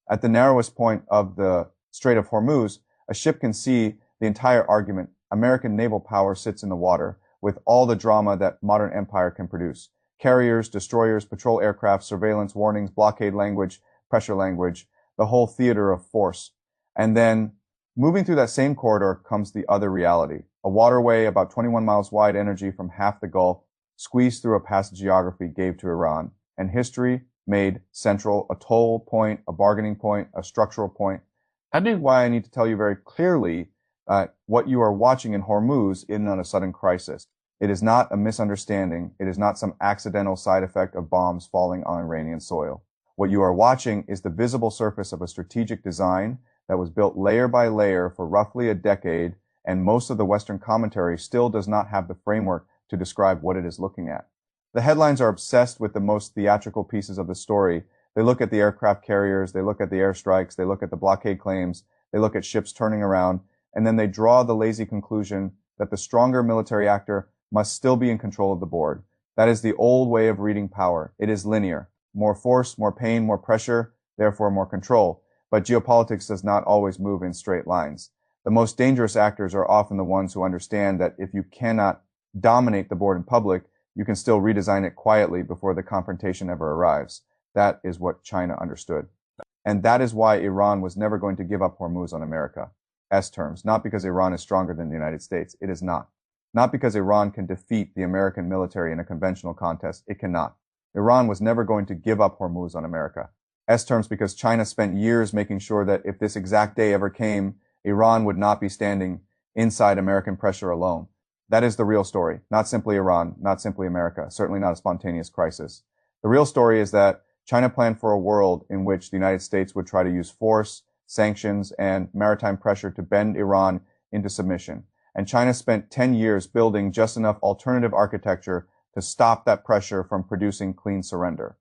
At the narrowest point of the Strait of Hormuz, a ship can see the entire argument. American naval power sits in the water with all the drama that modern empire can produce. Carriers, destroyers, patrol aircraft, surveillance, warnings, blockade language, pressure language, the whole theater of force. And then moving through that same corridor comes the other reality. A waterway about 21 miles wide, energy from half the Gulf, squeezed through a passage geography gave to Iran, and history made central a toll point, a bargaining point, a structural point. That is why I need to tell you very clearly what you are watching in Hormuz is not a sudden crisis. It is not a misunderstanding. It is not some accidental side effect of bombs falling on Iranian soil. What you are watching is the visible surface of a strategic design that was built layer by layer for roughly a decade, and most of the Western commentary still does not have the framework to describe what it is looking at. The headlines are obsessed with the most theatrical pieces of the story. They look at the aircraft carriers, they look at the airstrikes, they look at the blockade claims, they look at ships turning around, and then they draw the lazy conclusion that the stronger military actor must still be in control of the board. That is the old way of reading power. It is linear. More force, more pain, more pressure, therefore more control. But geopolitics does not always move in straight lines. The most dangerous actors are often the ones who understand that if you cannot dominate the board in public, you can still redesign it quietly before the confrontation ever arrives. That is what China understood. And that is why Iran was never going to give up Hormuz on America's terms. Not because Iran is stronger than the United States. It is not. Not because Iran can defeat the American military in a conventional contest. It cannot. Iran was never going to give up Hormuz on America's terms because China spent years making sure that if this exact day ever came, Iran would not be standing inside American pressure alone. That is the real story. Not simply Iran, not simply America, certainly not a spontaneous crisis. The real story is that China planned for a world in which the United States would try to use force, sanctions, and maritime pressure to bend Iran into submission. And China spent 10 years building just enough alternative architecture to stop that pressure from producing clean surrender.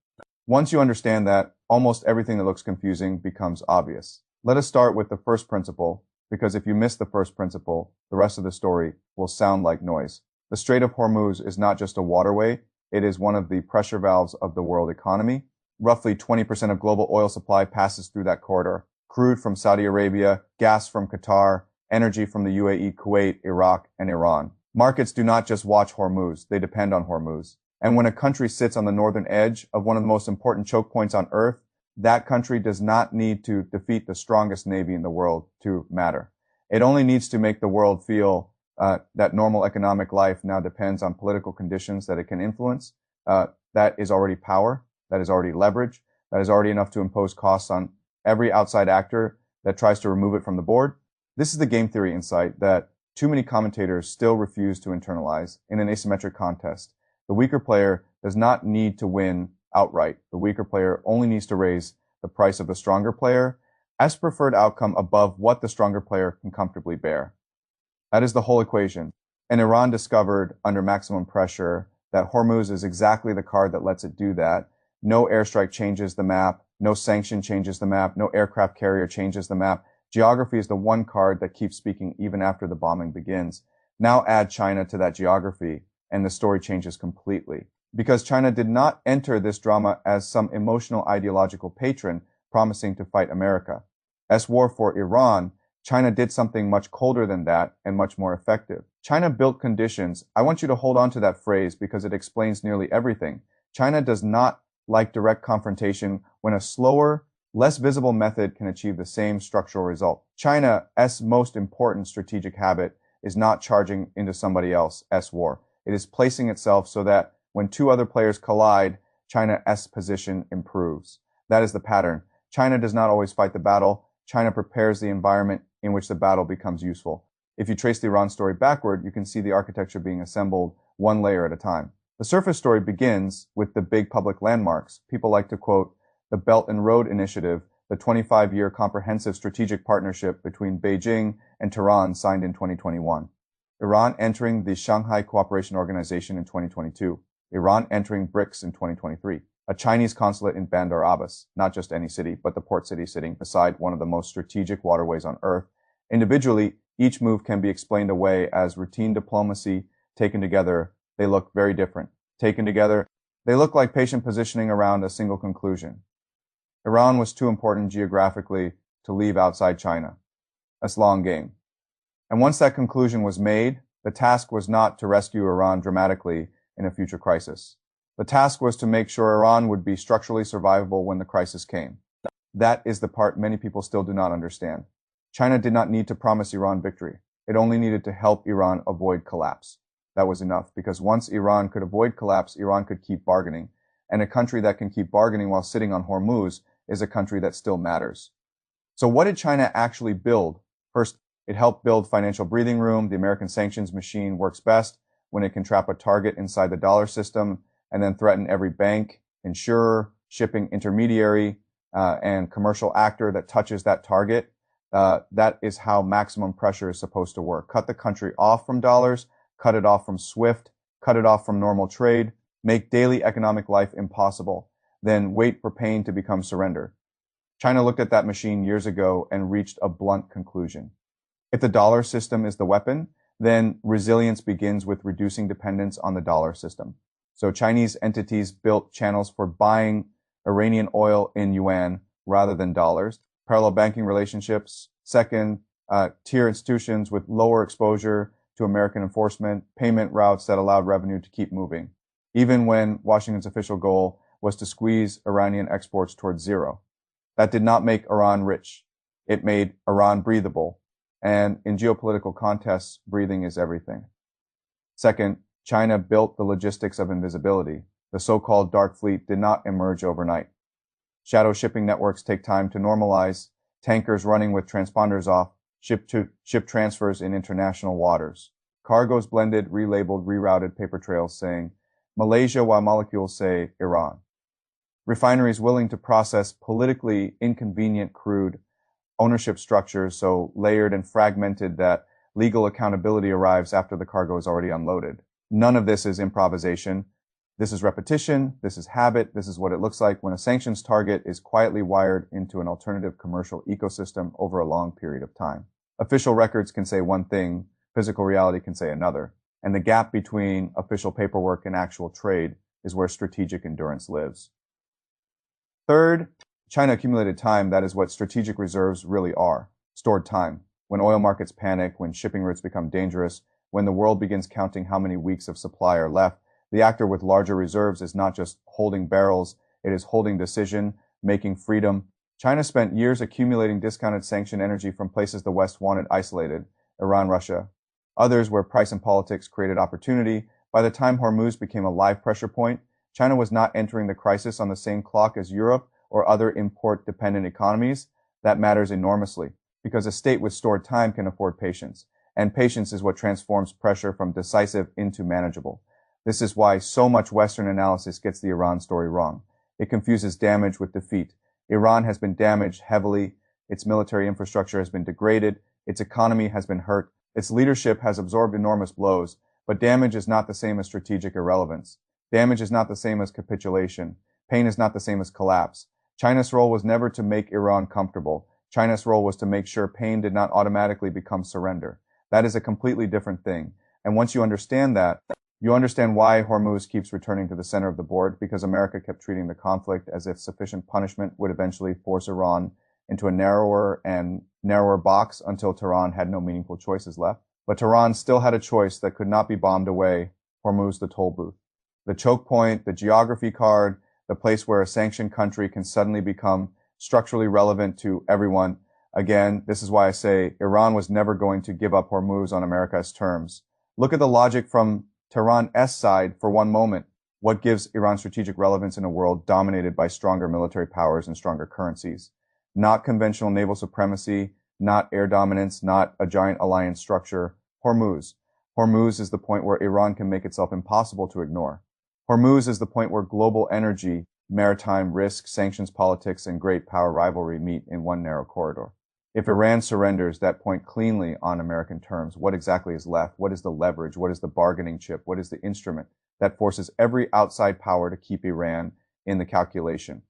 Once you understand that, almost everything that looks confusing becomes obvious. Let us start with the first principle, because if you miss the first principle, the rest of the story will sound like noise. The Strait of Hormuz is not just a waterway, it is one of the pressure valves of the world economy. Roughly 20% of global oil supply passes through that corridor. Crude from Saudi Arabia, gas from Qatar, energy from the UAE, Kuwait, Iraq, and Iran. Markets do not just watch Hormuz, they depend on Hormuz. And when a country sits on the northern edge of one of the most important choke points on earth, that country does not need to defeat the strongest navy in the world to matter. It only needs to make the world feel that normal economic life now depends on political conditions that it can influence. That is already power. That is already leverage. That is already enough to impose costs on every outside actor that tries to remove it from the board. This is the game theory insight that too many commentators still refuse to internalize in an asymmetric contest. The weaker player does not need to win outright. The weaker player only needs to raise the price of the stronger player as preferred outcome above what the stronger player can comfortably bear. That is the whole equation. And Iran discovered under maximum pressure that Hormuz is exactly the card that lets it do that. No airstrike changes the map. No sanction changes the map. No aircraft carrier changes the map. Geography is the one card that keeps speaking even after the bombing begins. Now add China to that geography, and the story changes completely. Because China did not enter this drama as some emotional ideological patron promising to fight America. As war for Iran, China did something much colder than that and much more effective. China built conditions. I want you to hold on to that phrase because it explains nearly everything. China does not like direct confrontation when a slower, less visible method can achieve the same structural result. China's most important strategic habit is not charging into somebody else's war. It is placing itself so that when two other players collide, China's position improves. That is the pattern. China does not always fight the battle. China prepares the environment in which the battle becomes useful. If you trace the Iran story backward, you can see the architecture being assembled one layer at a time. The surface story begins with the big public landmarks. People like to quote the Belt and Road Initiative, the 25-year comprehensive strategic partnership between Beijing and Tehran signed in 2021. Iran entering the Shanghai Cooperation Organization in 2022. Iran entering BRICS in 2023. A Chinese consulate in Bandar Abbas, not just any city, but the port city sitting beside one of the most strategic waterways on earth. Individually, each move can be explained away as routine diplomacy. Taken together, they look very different. Taken together, they look like patient positioning around a single conclusion. Iran was too important geographically to leave outside China. That's long game. And once that conclusion was made, the task was not to rescue Iran dramatically in a future crisis. The task was to make sure Iran would be structurally survivable when the crisis came. That is the part many people still do not understand. China did not need to promise Iran victory. It only needed to help Iran avoid collapse. That was enough, because once Iran could avoid collapse, Iran could keep bargaining. And a country that can keep bargaining while sitting on Hormuz is a country that still matters. So what did China actually build? First, it helped build financial breathing room. The American sanctions machine works best when it can trap a target inside the dollar system and then threaten every bank, insurer, shipping intermediary, and commercial actor that touches that target. That is how maximum pressure is supposed to work. Cut the country off from dollars, cut it off from SWIFT, cut it off from normal trade, make daily economic life impossible, then wait for pain to become surrender. China looked at that machine years ago and reached a blunt conclusion. If the dollar system is the weapon, then resilience begins with reducing dependence on the dollar system. So Chinese entities built channels for buying Iranian oil in yuan rather than dollars, parallel banking relationships, second, tier institutions with lower exposure to American enforcement, payment routes that allowed revenue to keep moving, even when Washington's official goal was to squeeze Iranian exports towards zero. That did not make Iran rich. It made Iran breathable. And in geopolitical contests, breathing is everything. Second, China built the logistics of invisibility. The so-called dark fleet did not emerge overnight. Shadow shipping networks take time to normalize, tankers running with transponders off, ship transfers in international waters. Cargoes blended, relabeled, rerouted, paper trails saying Malaysia while molecules say Iran. Refineries willing to process politically inconvenient crude, ownership structures so layered and fragmented that legal accountability arrives after the cargo is already unloaded. None of this is improvisation. This is repetition. This is habit. This is what it looks like when a sanctions target is quietly wired into an alternative commercial ecosystem over a long period of time. Official records can say one thing, physical reality can say another. And the gap between official paperwork and actual trade is where strategic endurance lives. Third, China accumulated time. That is what strategic reserves really are. Stored time. When oil markets panic, when shipping routes become dangerous, when the world begins counting how many weeks of supply are left, the actor with larger reserves is not just holding barrels, it is holding decision, making freedom. China spent years accumulating discounted sanctioned energy from places the West wanted isolated, Iran, Russia. Others where price and politics created opportunity. By the time Hormuz became a live pressure point, China was not entering the crisis on the same clock as Europe or other import-dependent economies. That matters enormously, because a state with stored time can afford patience, and patience is what transforms pressure from decisive into manageable. This is why so much Western analysis gets the Iran story wrong. It confuses damage with defeat. Iran has been damaged heavily, its military infrastructure has been degraded, its economy has been hurt, its leadership has absorbed enormous blows, but damage is not the same as strategic irrelevance. Damage is not the same as capitulation. Pain is not the same as collapse. China's role was never to make Iran comfortable. China's role was to make sure pain did not automatically become surrender. That is a completely different thing. And once you understand that, you understand why Hormuz keeps returning to the center of the board, because America kept treating the conflict as if sufficient punishment would eventually force Iran into a narrower and narrower box until Tehran had no meaningful choices left. But Tehran still had a choice that could not be bombed away: Hormuz, the toll booth. The choke point, the geography card, the place where a sanctioned country can suddenly become structurally relevant to everyone. Again, this is why I say Iran was never going to give up Hormuz on America's terms. Look at the logic from Tehran's side for one moment. What gives Iran strategic relevance in a world dominated by stronger military powers and stronger currencies? Not conventional naval supremacy, not air dominance, not a giant alliance structure. Hormuz. Hormuz is the point where Iran can make itself impossible to ignore. Hormuz is the point where global energy, maritime risk, sanctions politics, and great power rivalry meet in one narrow corridor. If Iran surrenders that point cleanly on American terms, what exactly is left? What is the leverage? What is the bargaining chip? What is the instrument that forces every outside power to keep Iran in the calculation?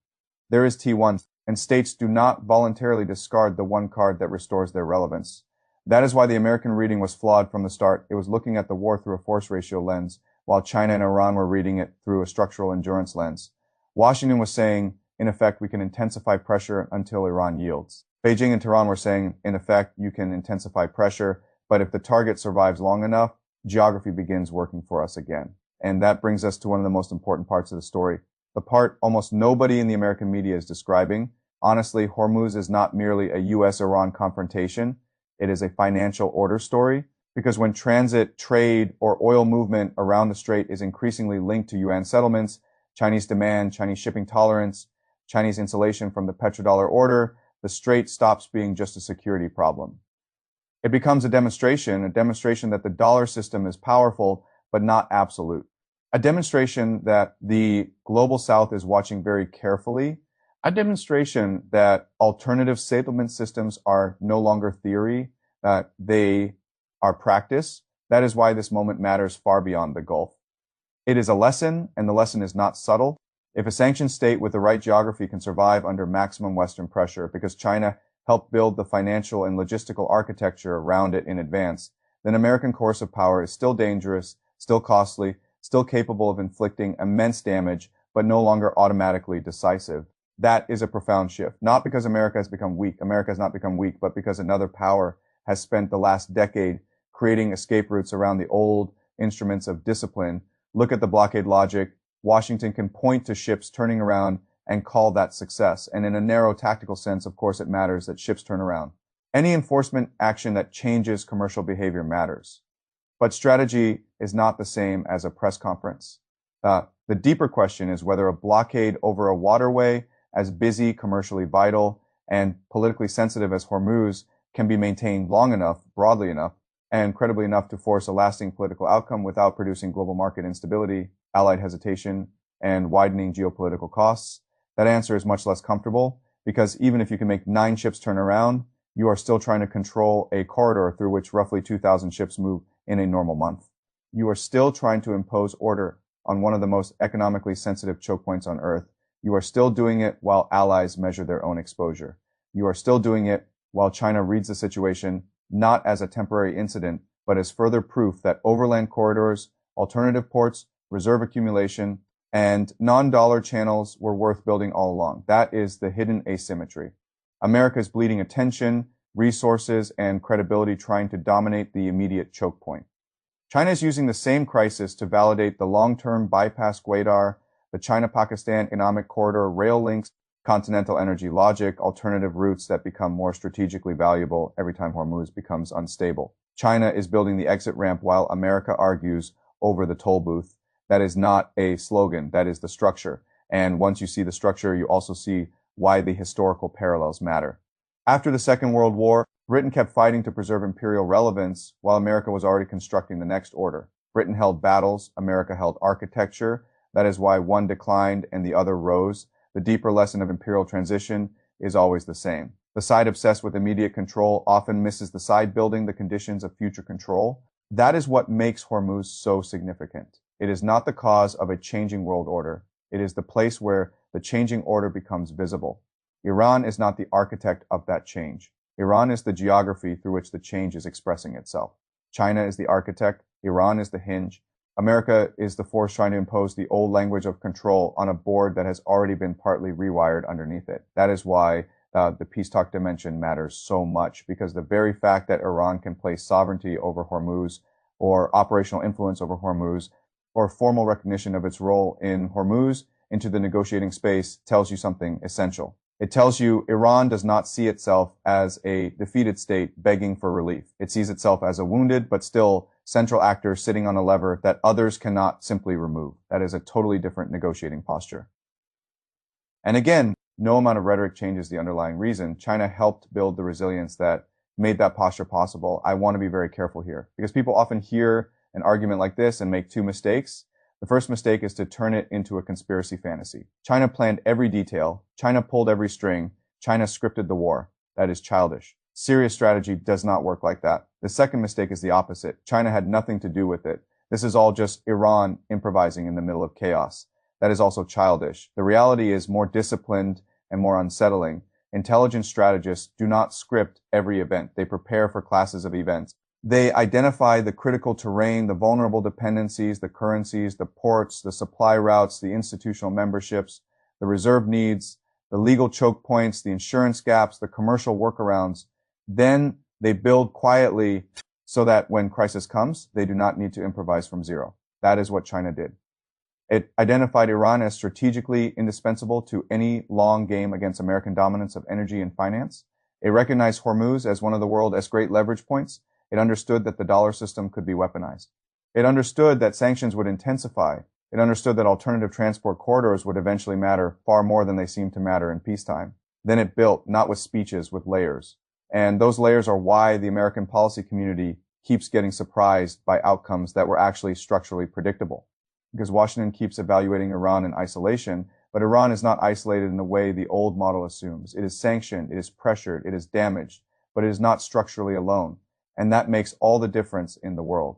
There is T1, and states do not voluntarily discard the one card that restores their relevance. That is why the American reading was flawed from the start. It was looking at the war through a force ratio lens, while China and Iran were reading it through a structural endurance lens. Washington was saying, In effect, we can intensify pressure until Iran yields. Beijing and Tehran were saying, in effect, you can intensify pressure, but if the target survives long enough, geography begins working for us again. And that brings us to one of the most important parts of the story, the part almost nobody in the American media is describing. Honestly, Hormuz is not merely a US-Iran confrontation. It is a financial order story, because when transit, trade, or oil movement around the Strait is increasingly linked to yuan settlements, Chinese demand, Chinese shipping tolerance, Chinese insulation from the petrodollar order, the Strait stops being just a security problem. It becomes a demonstration that the dollar system is powerful, but not absolute. A demonstration that the global South is watching very carefully. A demonstration that alternative settlement systems are no longer theory, that they are practice. That is why this moment matters far beyond the Gulf. It is a lesson, and the lesson is not subtle. If a sanctioned state with the right geography can survive under maximum Western pressure because China helped build the financial and logistical architecture around it in advance, then American coercive power is still dangerous, still costly, still capable of inflicting immense damage, but no longer automatically decisive. That is a profound shift. Not because America has become weak. America has not become weak, but because another power has spent the last decade creating escape routes around the old instruments of discipline. Look at the blockade logic. Washington can point to ships turning around and call that success. And in a narrow tactical sense, of course, it matters that ships turn around. Any enforcement action that changes commercial behavior matters. But strategy is not the same as a press conference. The deeper question is whether a blockade over a waterway as busy, commercially vital, and politically sensitive as Hormuz can be maintained long enough, broadly enough, and credibly enough to force a lasting political outcome without producing global market instability, allied hesitation, and widening geopolitical costs. That answer is much less comfortable because even if you can make 9 ships turn around, you are still trying to control a corridor through which roughly 2,000 ships move in a normal month. You are still trying to impose order on one of the most economically sensitive choke points on Earth. You are still doing it while allies measure their own exposure. You are still doing it while China reads the situation not as a temporary incident, but as further proof that overland corridors, alternative ports, reserve accumulation, and non-dollar channels were worth building all along. That is the hidden asymmetry. America is bleeding attention, resources, and credibility trying to dominate the immediate choke point. China is using the same crisis to validate the long-term bypass Gwadar, the China-Pakistan economic corridor, rail links, continental energy logic, alternative routes that become more strategically valuable every time Hormuz becomes unstable. China is building the exit ramp while America argues over the toll booth. That is not a slogan, that is the structure. And once you see the structure, you also see why the historical parallels matter. After the Second World War, Britain kept fighting to preserve imperial relevance while America was already constructing the next order. Britain held battles, America held architecture. That is why one declined and the other rose. The deeper lesson of imperial transition is always the same. The side obsessed with immediate control often misses the side building the conditions of future control. That is what makes Hormuz so significant. It is not the cause of a changing world order. It is the place where the changing order becomes visible. Iran is not the architect of that change. Iran is the geography through which the change is expressing itself. China is the architect. Iran is the hinge. America is the force trying to impose the old language of control on a board that has already been partly rewired underneath it. That is why the peace talk dimension matters so much, because the very fact that Iran can place sovereignty over Hormuz or operational influence over Hormuz or formal recognition of its role in Hormuz into the negotiating space tells you something essential. It tells you Iran does not see itself as a defeated state begging for relief. It sees itself as a wounded but still central actor sitting on a lever that others cannot simply remove. That is a totally different negotiating posture. And again, no amount of rhetoric changes the underlying reason. China helped build the resilience that made that posture possible. I want to be very careful here because people often hear an argument like this and make 2 mistakes. The first mistake is to turn it into a conspiracy fantasy. China planned every detail. China pulled every string. China scripted the war. That is childish. Serious strategy does not work like that. The second mistake is the opposite. China had nothing to do with it. This is all just Iran improvising in the middle of chaos. That is also childish. The reality is more disciplined and more unsettling. Intelligence strategists do not script every event. They prepare for classes of events. They identify the critical terrain, the vulnerable dependencies, the currencies, the ports, the supply routes, the institutional memberships, the reserve needs, the legal choke points, the insurance gaps, the commercial workarounds. Then they build quietly so that when crisis comes, they do not need to improvise from zero. That is what China did. It identified Iran as strategically indispensable to any long game against American dominance of energy and finance. It recognized Hormuz as one of the world's great leverage points. It understood that the dollar system could be weaponized. It understood that sanctions would intensify. It understood that alternative transport corridors would eventually matter far more than they seemed to matter in peacetime. Then it built, not with speeches, with layers. And those layers are why the American policy community keeps getting surprised by outcomes that were actually structurally predictable. Because Washington keeps evaluating Iran in isolation, but Iran is not isolated in the way the old model assumes. It is sanctioned, it is pressured, it is damaged, but it is not structurally alone. And that makes all the difference in the world.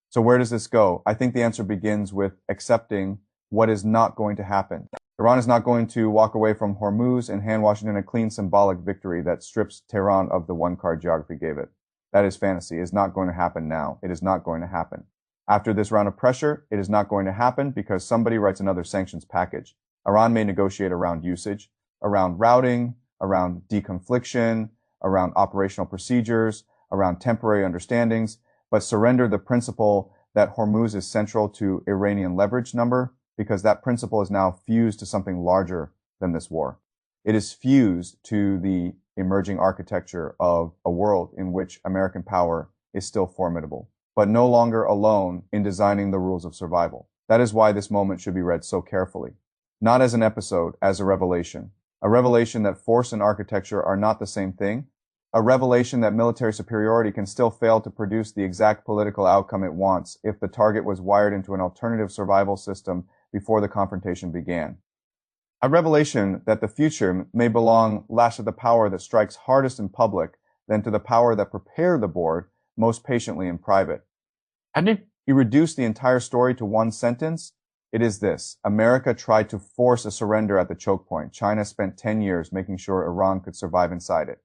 So where does this go? I think the answer begins with accepting what is not going to happen. Iran is not going to walk away from Hormuz and hand Washington a clean symbolic victory that strips Tehran of the one card geography gave it. That is fantasy. It is not going to happen now. It is not going to happen. After this round of pressure, it is not going to happen because somebody writes another sanctions package. Iran may negotiate around usage, around routing, around deconfliction, around operational procedures, around temporary understandings, but surrender the principle that Hormuz is central to Iranian leverage number because that principle is now fused to something larger than this war. It is fused to the emerging architecture of a world in which American power is still formidable, but no longer alone in designing the rules of survival. That is why this moment should be read so carefully. Not as an episode, as a revelation that force and architecture are not the same thing, a revelation that military superiority can still fail to produce the exact political outcome it wants if the target was wired into an alternative survival system before the confrontation began. A revelation that the future may belong less to the power that strikes hardest in public than to the power that prepared the board most patiently in private. And if you reduce the entire story to one sentence, it is this: America tried to force a surrender at the choke point. China spent 10 years making sure Iran could survive inside it.